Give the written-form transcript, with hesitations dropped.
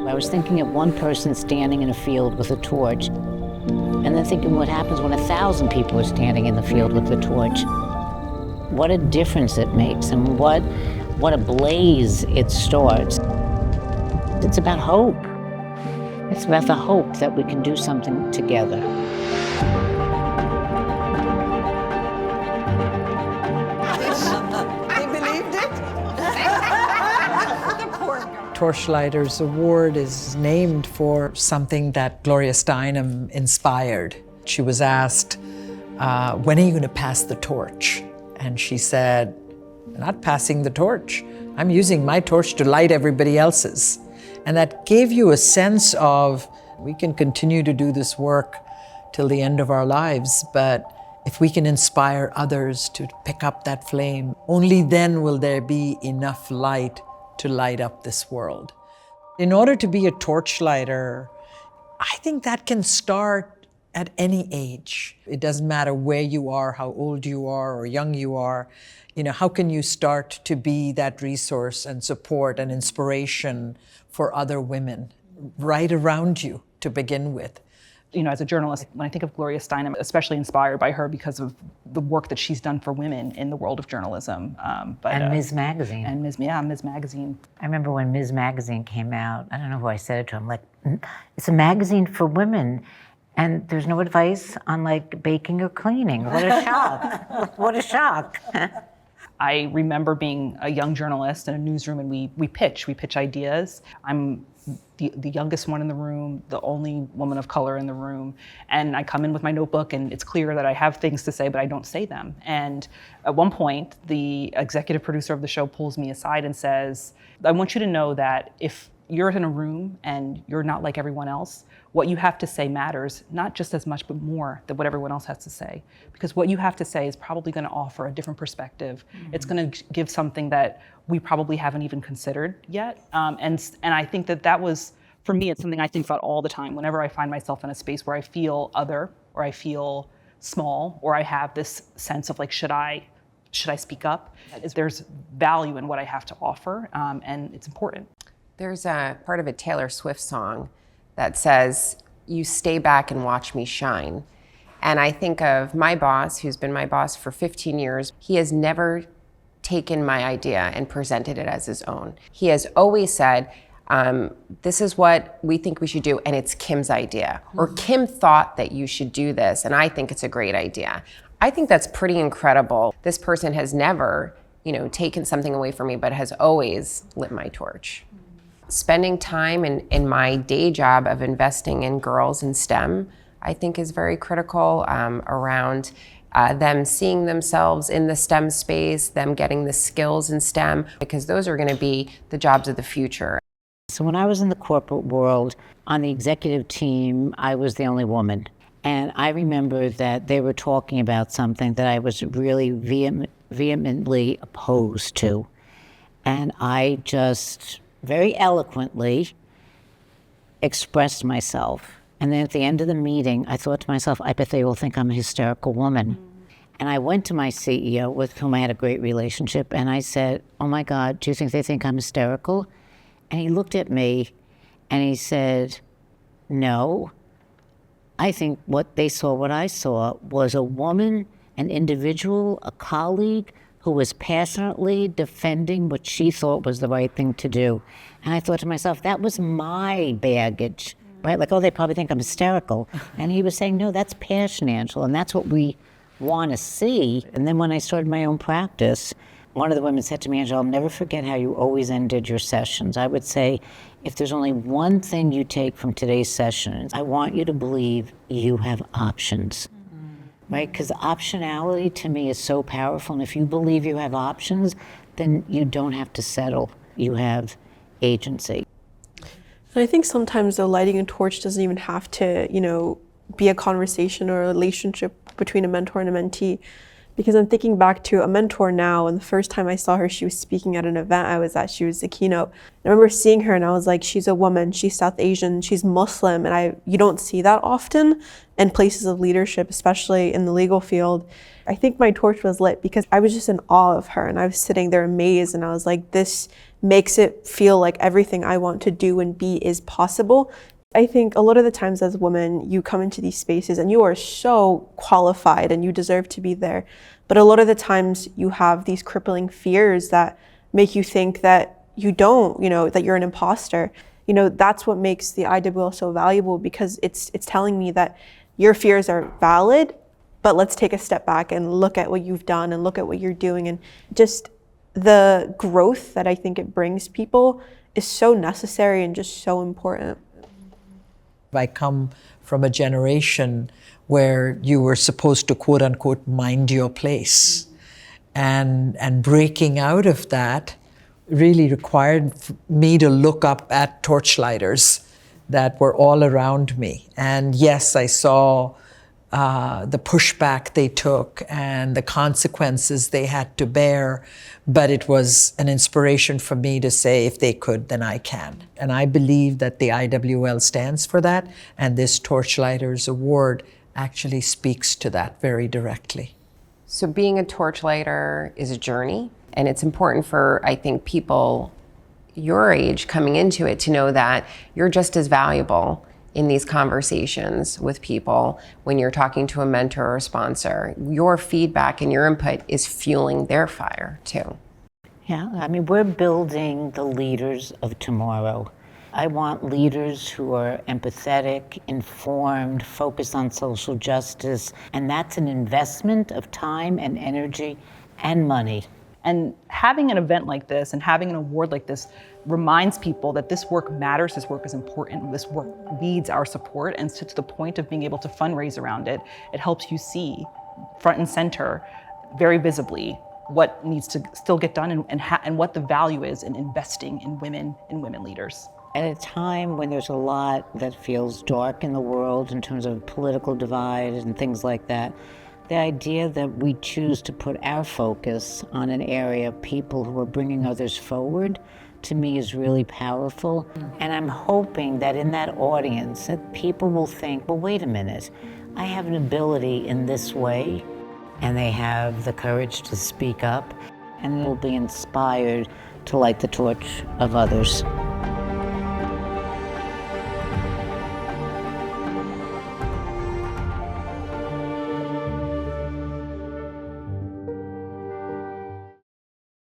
I was thinking of one person standing in a field with a torch, and then thinking what happens when 1,000 people are standing in the field with a torch. What a difference it makes, and what a blaze it starts. It's about hope. It's about the hope that we can do something together. They believed it? Torchlighters Award is named for something that Gloria Steinem inspired. She was asked, when are you going to pass the torch? And she said, I'm not passing the torch. I'm using my torch to light everybody else's. And that gave you a sense of, we can continue to do this work till the end of our lives, but if we can inspire others to pick up that flame, only then will there be enough light to light up this world. In order to be a torchlighter, I think that can start at any age. It doesn't matter where you are, how old you are, or young you are. You know, how can you start to be that resource and support and inspiration for other women right around you to begin with? You know, as a journalist, when I think of Gloria Steinem, I'm especially inspired by her because of the work that she's done for women in the world of journalism. And Ms. Magazine. And Ms. Magazine. I remember when Ms. Magazine came out, I don't know who I said it to, I'm like, it's a magazine for women, and there's no advice on like baking or cleaning. What a shock. What a shock. I remember being a young journalist in a newsroom, and we pitch ideas. I'm the youngest one in the room, the only woman of color in the room, and I come in with my notebook, and it's clear that I have things to say, but I don't say them. And at one point, the executive producer of the show pulls me aside and says, I want you to know that if you're in a room and you're not like everyone else, what you have to say matters, not just as much, but more than what everyone else has to say. Because what you have to say is probably gonna offer a different perspective. Mm-hmm. It's gonna give something that we probably haven't even considered yet. And I think that was, for me, it's something I think about all the time. Whenever I find myself in a space where I feel other, or I feel small, or I have this sense of like, should I speak up? There's value in what I have to offer, and it's important. There's a part of a Taylor Swift song that says, you stay back and watch me shine. And I think of my boss, who's been my boss for 15 years. He has never taken my idea and presented it as his own. He has always said, this is what we think we should do, and it's Kim's idea. Or Kim thought that you should do this, and I think it's a great idea. I think that's pretty incredible. This person has never, taken something away from me, but has always lit my torch. Spending time in my day job of investing in girls in STEM, I think is very critical around them seeing themselves in the STEM space, them getting the skills in STEM, because those are gonna be the jobs of the future. So when I was in the corporate world, on the executive team, I was the only woman. And I remember that they were talking about something that I was really vehemently opposed to. And I just very eloquently expressed myself. And then at the end of the meeting, I thought to myself, I bet they all think I'm a hysterical woman. And I went to my CEO, with whom I had a great relationship, and I said, oh my God, do you think they think I'm hysterical? And he looked at me and he said, no. I think what I saw was a woman, an individual, a colleague, who was passionately defending what she thought was the right thing to do. And I thought to myself, that was my baggage, right? Like, oh, they probably think I'm hysterical. And he was saying, no, that's passion, Angela, and that's what we want to see. And then when I started my own practice, one of the women said to me, Angela, I'll never forget how you always ended your sessions. I would say, if there's only one thing you take from today's session, I want you to believe you have options. Right? Because optionality to me is so powerful. And if you believe you have options, then you don't have to settle. You have agency. And I think sometimes the lighting a torch doesn't even have to, be a conversation or a relationship between a mentor and a mentee. Because I'm thinking back to a mentor now, and the first time I saw her, she was speaking at an event I was at. She was the keynote. I remember seeing her and I was like, she's a woman, she's South Asian, she's Muslim, and you don't see that often in places of leadership, especially in the legal field. I think my torch was lit because I was just in awe of her, and I was sitting there amazed, and I was like, this makes it feel like everything I want to do and be is possible. I think a lot of the times as women, you come into these spaces and you are so qualified and you deserve to be there. But a lot of the times you have these crippling fears that make you think that you don't, that you're an imposter. That's what makes the IWL so valuable, because it's telling me that your fears are valid, but let's take a step back and look at what you've done and look at what you're doing. And just the growth that I think it brings people is so necessary and just so important. I come from a generation where you were supposed to, quote unquote, mind your place. And breaking out of that really required me to look up at torchlighters that were all around me. And yes, I saw the pushback they took and the consequences they had to bear, but it was an inspiration for me to say, if they could, then I can. And I believe that the IWL stands for that, and this Torchlighters Award actually speaks to that very directly. So being a torchlighter is a journey, and it's important for, I think, people your age coming into it to know that you're just as valuable in these conversations with people when you're talking to a mentor or a sponsor. Your feedback and your input is fueling their fire too. Yeah, I mean, we're building the leaders of tomorrow. I want leaders who are empathetic, informed, focused on social justice, and that's an investment of time and energy and money. And having an event like this and having an award like this reminds people that this work matters, this work is important, this work needs our support, and to the point of being able to fundraise around it, it helps you see front and center, very visibly, what needs to still get done and what the value is in investing in women leaders. At a time when there's a lot that feels dark in the world in terms of political divide and things like that, the idea that we choose to put our focus on an area of people who are bringing others forward, to me is really powerful. And I'm hoping that in that audience, that people will think, well, wait a minute, I have an ability in this way, and they have the courage to speak up, and they'll be inspired to light the torch of others.